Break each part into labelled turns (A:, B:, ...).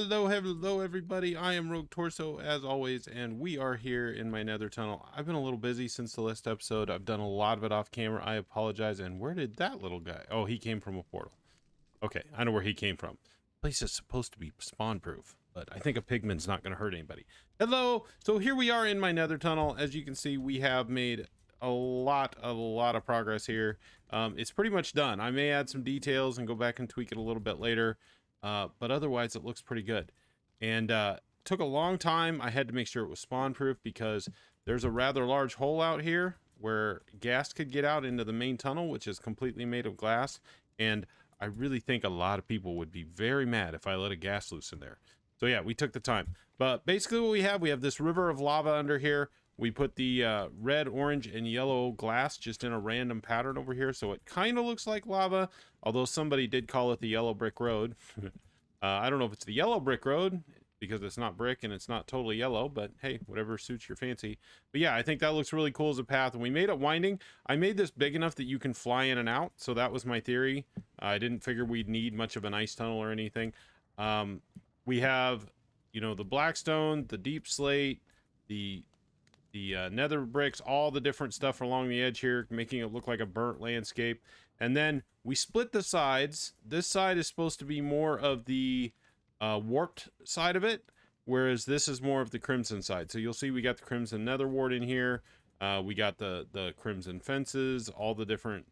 A: Hello, everybody. I am Rogue Torso, as always, and we are here in my nether tunnel. I've been a little busy since the last episode. I've done a lot of it off camera. I apologize. And where did that little guy? Oh, he came from a portal. Okay, I know where he came from. The place is supposed to be spawn-proof, but I think a pigman's not going to hurt anybody. Hello. So here we are in my nether tunnel. As you can see, we have made a lot of progress here. It's pretty much done. I may add some details and go back and tweak it a little bit later. But otherwise it looks pretty good. And took a long time. I had to make sure it was spawn proof because there's a rather large hole out here where gas could get out into the main tunnel, which is completely made of glass. And I really think a lot of people would be very mad if I let a gas loose in there. So yeah, we took the time. But basically what we have this river of lava under here. We put the red, orange, and yellow glass just in a random pattern over here. So it kind of looks like lava, although somebody did call it the yellow brick road. I don't know if it's the yellow brick road because it's not brick and it's not totally yellow, but hey, whatever suits your fancy. But yeah, I think that looks really cool as a path. And we made it winding. I made this big enough that you can fly in and out. So that was my theory. I didn't figure we'd need much of an ice tunnel or anything. We have, you know, the blackstone, the deep slate, the nether bricks, all the different stuff along the edge here, making it look like a burnt landscape. And then we split the sides. This side is supposed to be more of the warped side of it, whereas this is more of the crimson side. So you'll see we got the crimson nether wart in here. We got the crimson fences, all the different,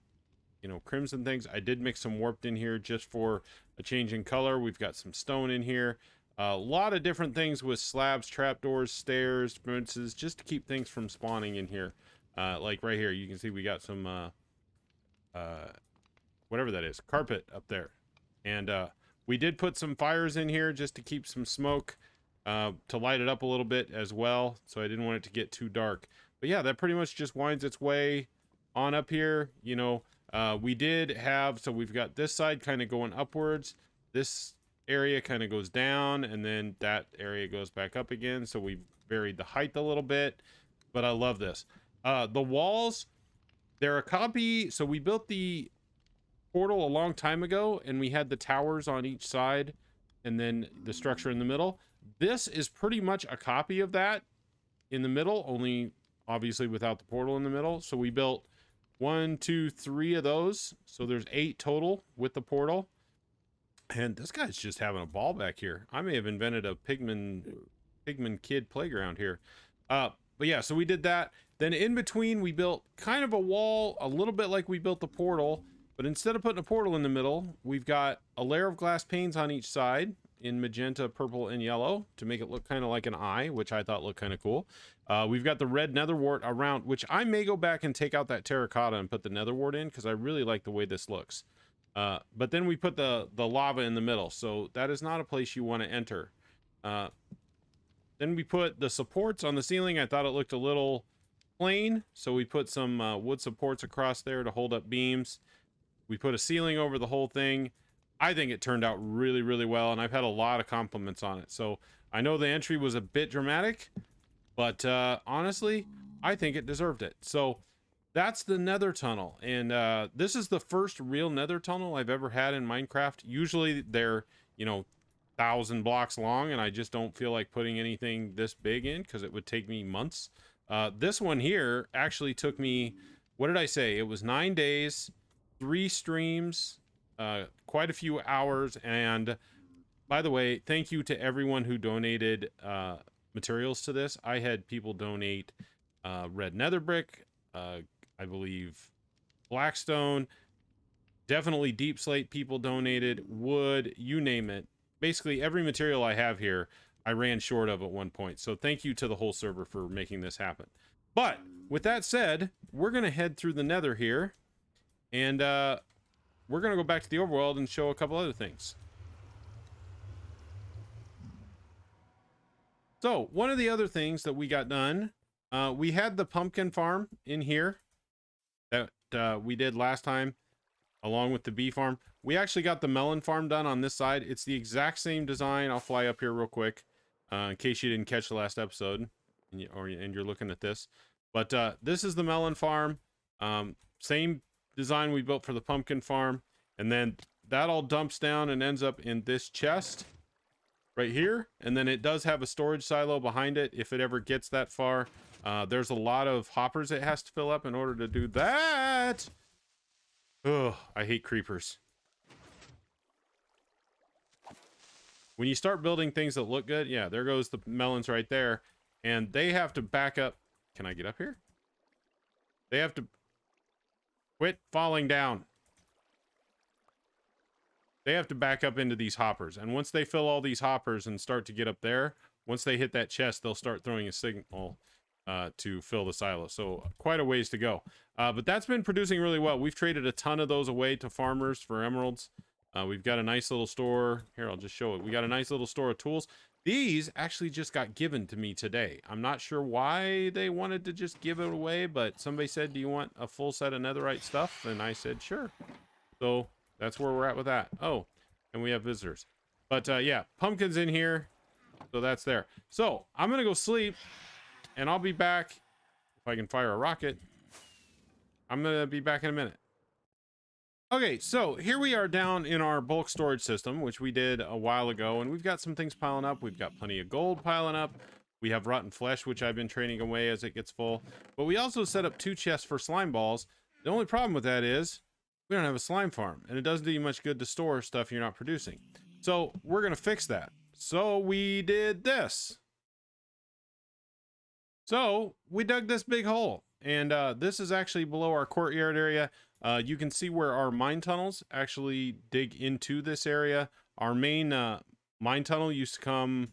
A: you know, crimson things. I did mix some warped in here just for a change in color. We've got some stone in here. A lot of different things with slabs, trapdoors, stairs, fences, just to keep things from spawning in here. Like right here, you can see we got some, whatever that is, carpet up there. And we did put some fires in here just to keep some smoke, to light it up a little bit as well. So I didn't want it to get too dark. But yeah, that pretty much just winds its way on up here. You know, we did have, so we've got this side kind of going upwards. This area kind of goes down, and then that area goes back up again. So we've varied the height a little bit, but I love this. The walls, they're a copy. So we built the portal a long time ago, and we had the towers on each side and then the structure in the middle. This is pretty much a copy of that in the middle, only obviously without the portal in the middle. So we built 1, 2, 3 of those. So there's 8 total with the portal. And this guy's just having a ball back here. I may have invented a pigman kid playground here. But yeah, so we did that. Then in between, we built kind of a wall, a little bit like we built the portal. But instead of putting a portal in the middle, we've got a layer of glass panes on each side in magenta, purple, and yellow to make it look kind of like an eye, which I thought looked kind of cool. We've got the red nether wart around, which I may go back and take out that terracotta and put the nether wart in because I really like the way this looks. But then we put the lava in the middle, so that is not a place you want to enter. Then we put the supports on the ceiling. I thought it looked a little plain, so we put some wood supports across there to hold up beams. We put a ceiling over the whole thing. I think it turned out really, really well, and I've had a lot of compliments on it. So I know the entry was a bit dramatic, but honestly, I think it deserved it. So that's the nether tunnel, and this is the first real nether tunnel I've ever had in Minecraft. Usually they're, you know, 1,000 blocks long, and I just don't feel like putting anything this big in because it would take me months. This one here actually took me, what did I say? It was 9 days, 3 streams, quite a few hours. And by the way, thank you to everyone who donated materials to this. I had people donate red nether brick, I believe blackstone, definitely deep slate people donated, wood, you name it. Basically every material I have here I ran short of at one point. So thank you to the whole server for making this happen. But with that said, we're gonna head through the nether here, and we're gonna go back to the overworld and show a couple other things. So one of the other things that we got done, we had the pumpkin farm in here that we did last time, along with the bee farm. We actually got the melon farm done on this side. It's the exact same design. I'll fly up here real quick in case you didn't catch the last episode and you're looking at this. But this is the melon farm. Same design we built for the pumpkin farm. And then that all dumps down and ends up in this chest. right here. And then it does have a storage silo behind it if it ever gets that far. There's a lot of hoppers it has to fill up in order to do that. Ugh, I hate creepers. When you start building things that look good, yeah, there goes the melons right there. And they have to back up. Can I get up here? They have to quit falling down. They have to back up into these hoppers. And once they fill all these hoppers and start to get up there, once they hit that chest, they'll start throwing a signal to fill the silo. So quite a ways to go. But that's been producing really well. We've traded a ton of those away to farmers for emeralds. We've got a nice little store. Here, I'll just show it. We got a nice little store of tools. These actually just got given to me today. I'm not sure why they wanted to just give it away, but somebody said, do you want a full set of netherite stuff? And I said, sure. So that's where we're at with that. Oh, and we have visitors. But yeah, pumpkins in here. So that's there. So I'm going to go sleep, and I'll be back. If I can fire a rocket, I'm going to be back in a minute. Okay, so here we are down in our bulk storage system, which we did a while ago, and we've got some things piling up. We've got plenty of gold piling up. We have rotten flesh, which I've been training away as it gets full. But we also set up 2 chests for slime balls. The only problem with that is we don't have a slime farm, and it doesn't do you much good to store stuff you're not producing. So we're going to fix that. So we did this. So we dug this big hole, and this is actually below our courtyard area. You can see where our mine tunnels actually dig into this area. Our main mine tunnel used to come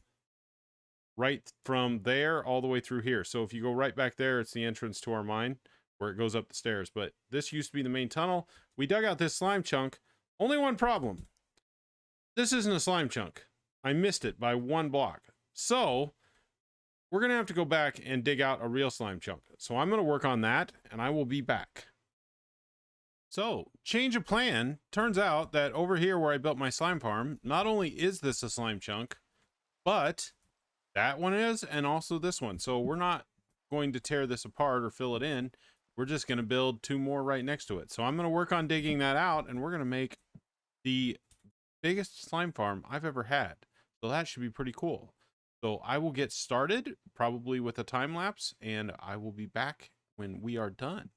A: right from there all the way through here. So if you go right back there, it's the entrance to our mine where it goes up the stairs. But this used to be the main tunnel. We dug out this slime chunk. Only one problem. This isn't a slime chunk. I missed it by 1 block. So we're going to have to go back and dig out a real slime chunk. So I'm going to work on that, and I will be back. So, change of plan. Turns out that over here where I built my slime farm, not only is this a slime chunk, but that one is, and also this one. So we're not going to tear this apart or fill it in. We're just going to build 2 more right next to it. So I'm going to work on digging that out, and we're going to make the biggest slime farm I've ever had. So that should be pretty cool. So I will get started, probably with a time lapse, and I will be back when we are done.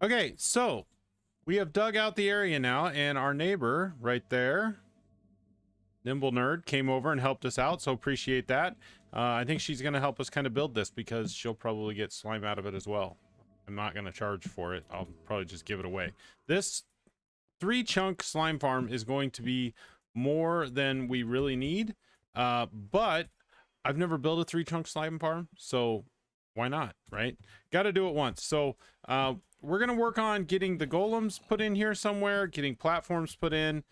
A: Okay, so we have dug out the area now, and our neighbor right there, Nimble Nerd, came over and helped us out, so appreciate that. I think she's going to help us kind of build this because she'll probably get slime out of it as well. I'm not going to charge for it. I'll probably just give it away. This 3-chunk slime farm is going to be more than we really need, but I've never built a 3-chunk slime farm, so why not, right? Got to do it once. So we're going to work on getting the golems put in here somewhere, getting platforms put in.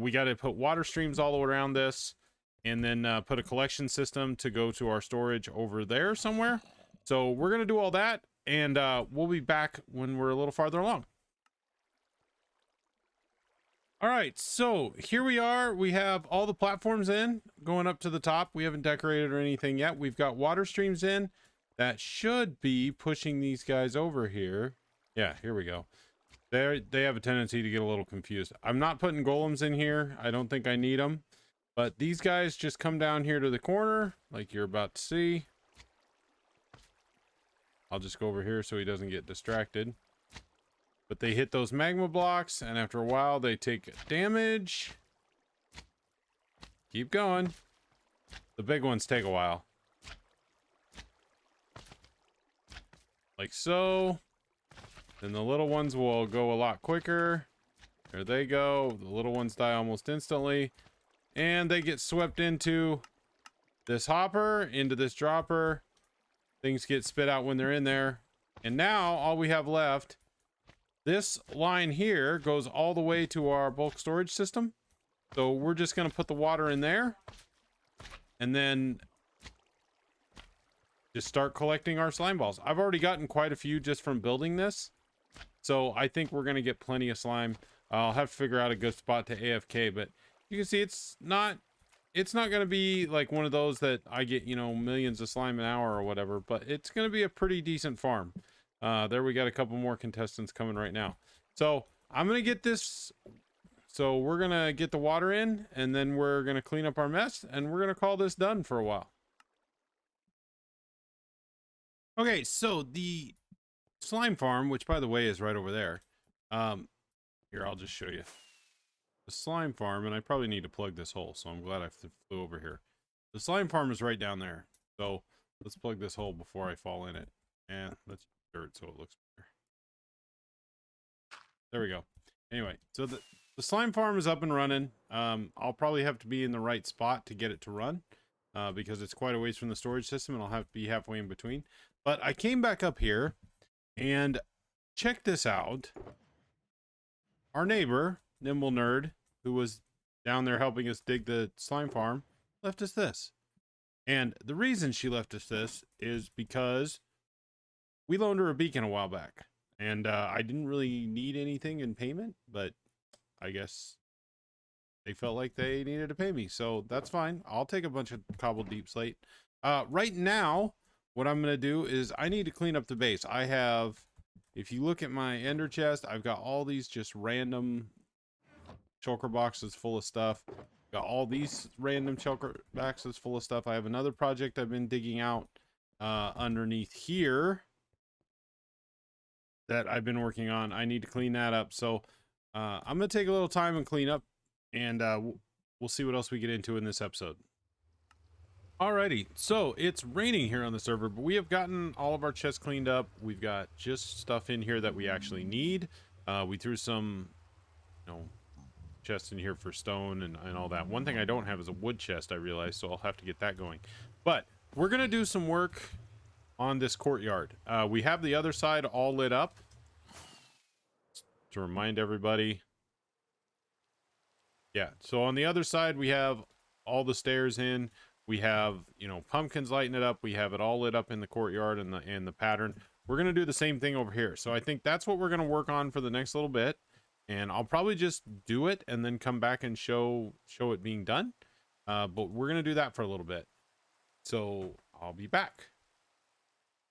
A: We got to put water streams all around this, and then put a collection system to go to our storage over there somewhere. So we're going to do all that, and we'll be back when we're a little farther along. All right, so here we are. We have all the platforms in, going up to the top. We haven't decorated or anything yet. We've got water streams in. That should be pushing these guys over here. Yeah, here we go. They have a tendency to get a little confused. I'm not putting golems in here. I don't think I need them. But these guys just come down here to the corner, like you're about to see. I'll just go over here so he doesn't get distracted. but they hit those magma blocks, and after a while they take damage. Keep going. The big ones take a while. Like so. Then the little ones will go a lot quicker. There they go. The little ones die almost instantly. And they get swept into this hopper, into this dropper. Things get spit out when they're in there. And now all we have left, this line here goes all the way to our bulk storage system. So we're just going to put the water in there and then just start collecting our slime balls. I've already gotten quite a few just from building this. So I think we're going to get plenty of slime. I'll have to figure out a good spot to AFK, but you can see it's not going to be like one of those that I get, you know, millions of slime an hour or whatever, but it's going to be a pretty decent farm. There we got a couple more contestants coming right now. So I'm going to get this. So we're going to get the water in, and then we're going to clean up our mess, and we're going to call this done for a while. Okay, so the slime farm, which by the way is right over there. Here, I'll just show you. The slime farm, and I probably need to plug this hole, so I'm glad I flew over here. The slime farm is right down there. So let's plug this hole before I fall in it. And let's dirt so it looks better. There we go. Anyway, so the slime farm is up and running. I'll probably have to be in the right spot to get it to run. Because it's quite a ways from the storage system, and I'll have to be halfway in between. But I came back up here, and check this out. Our neighbor, Nimble Nerd, who was down there helping us dig the slime farm, left us this. And the reason she left us this is because we loaned her a beacon a while back. And I didn't really need anything in payment, but I guess they felt like they needed to pay me. So that's fine. I'll take a bunch of cobbled deep slate. Right now, what I'm going to do is I need to clean up the base. I have, if you look at my ender chest, I've got all these just random shulker boxes full of stuff. Got all these random shulker boxes full of stuff. I have another project I've been digging out underneath here that I've been working on. I need to clean that up. So I'm going to take a little time and clean up, and we'll see what else we get into in this episode. Alrighty, so it's raining here on the server, but we have gotten all of our chests cleaned up. We've got just stuff in here that we actually need. We threw some, you know, chests in here for stone and all that. One thing I don't have is a wood chest, I realized, so I'll have to get that going. But we're going to do some work on this courtyard. We have the other side all lit up. To remind everybody. Yeah, so on the other side, we have all the stairs in. We have, you know, pumpkins lighting it up. We have it all lit up in the courtyard and the pattern. We're going to do the same thing over here. So I think that's what we're going to work on for the next little bit. And I'll probably just do it and then come back and show it being done. But we're going to do that for a little bit. So I'll be back.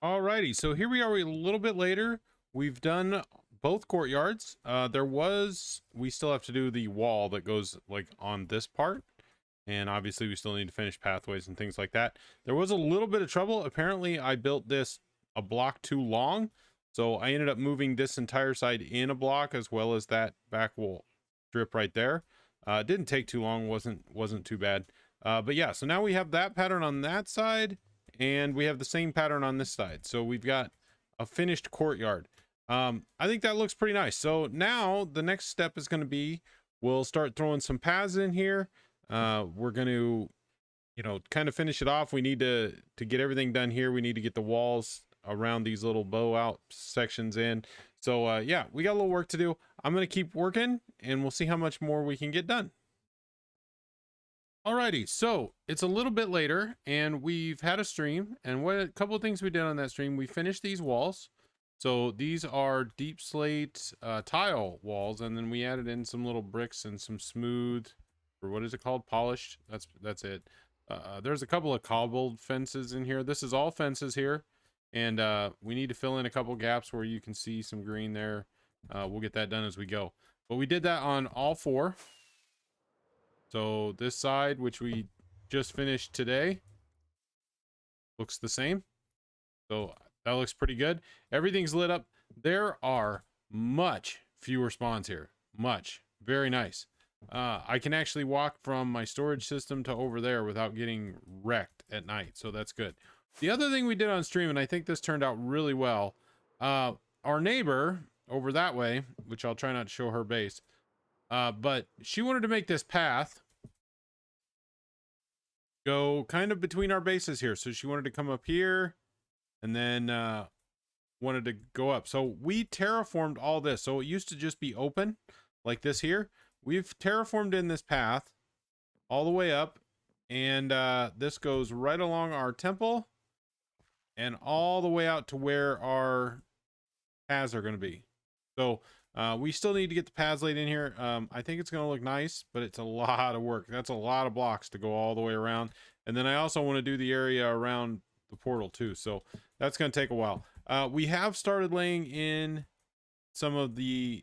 A: Alrighty, so here we are a little bit later. We've done both courtyards. We still have to do the wall that goes like on this part. And obviously we still need to finish pathways and things like that. There was a little bit of trouble. Apparently I built this a block too long. So I ended up moving this entire side in a block as well as that back wall strip right there. It didn't take too long. Wasn't too bad. But yeah, so now we have that pattern on that side and we have the same pattern on this side. So we've got a finished courtyard. I think that looks pretty nice. So now the next step is going to be, we'll start throwing some paths in here. We're going to, you know, kind of finish it off. We need to get everything done here. We need to get the walls around these little bow out sections in. So, yeah, we got a little work to do. I'm going to keep working and we'll see how much more we can get done. Alrighty, so it's a little bit later and we've had a stream, and a couple of things we did on that stream. We finished these walls. So these are deep slate tile walls, and then we added in some little bricks and some smooth, or what is it called? Polished. That's it. There's a couple of cobbled fences in here. This is all fences here, and we need to fill in a couple gaps where you can see some green there. We'll get that done as we go. But we did that on all four. So this side, which we just finished today, looks the same. So that looks pretty good. Everything's lit up. There are much fewer spawns here. Much. Very nice. I can actually walk from my storage system to over there without getting wrecked at night, so that's good. The other thing we did on stream, and I think this turned out really well, our neighbor over that way, which I'll try not to show her base, but she wanted to make this path go kind of between our bases here. So she wanted to come up here and then wanted to go up. So we terraformed all this. So it used to just be open like this here. We've terraformed in this path all the way up, and this goes right along our temple and all the way out to where our paths are going to be. So we still need to get the paths laid in here. I think it's going to look nice, but it's a lot of work. That's a lot of blocks to go all the way around. And then I also want to do the area around the portal too. So that's going to take a while. We have started laying in some of the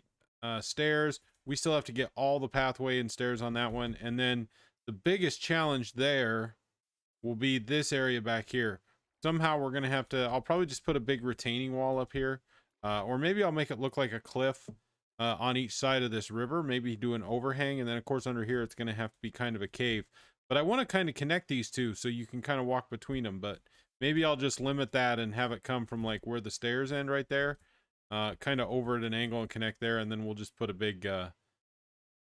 A: stairs. We still have to get all the pathway and stairs on that one. And then the biggest challenge there will be this area back here. Somehow we're going to have to, I'll probably just put a big retaining wall up here. Or maybe I'll make it look like a cliff on each side of this river. Maybe do an overhang. And then of course under here, it's going to have to be kind of a cave. But I want to kind of connect these two so you can kind of walk between them. But maybe I'll just limit that and have it come from like where the stairs end right there. Kind of over at an angle and connect there, and then we'll just put a big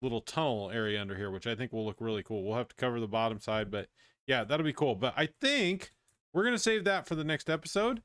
A: little tunnel area under here, which I think will look really cool. We'll have to cover the bottom side, but yeah, that'll be cool. But I think we're gonna save that for the next episode.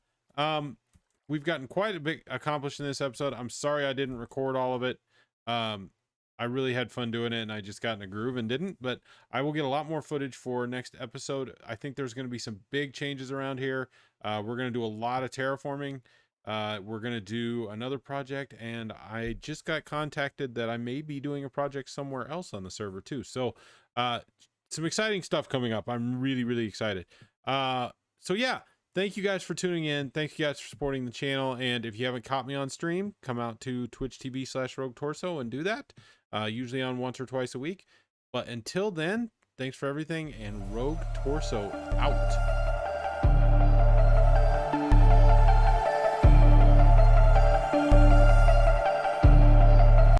A: We've gotten quite a bit accomplished in this episode. I'm sorry I didn't record all of it. I really had fun doing it, and I just got in a groove and didn't, but I will get a lot more footage for next episode. I think there's going to be some big changes around here. We're going to do a lot of terraforming. We're going to do another project, and I just got contacted that I may be doing a project somewhere else on the server too. So some exciting stuff coming up. I'm really, really excited. So yeah, thank you guys for tuning in. Thank you guys for supporting the channel. And if you haven't caught me on stream, come out to twitch.tv/rogue torso and do that. Usually on once or twice a week. But until then, thanks for everything, and Rogue Torso out.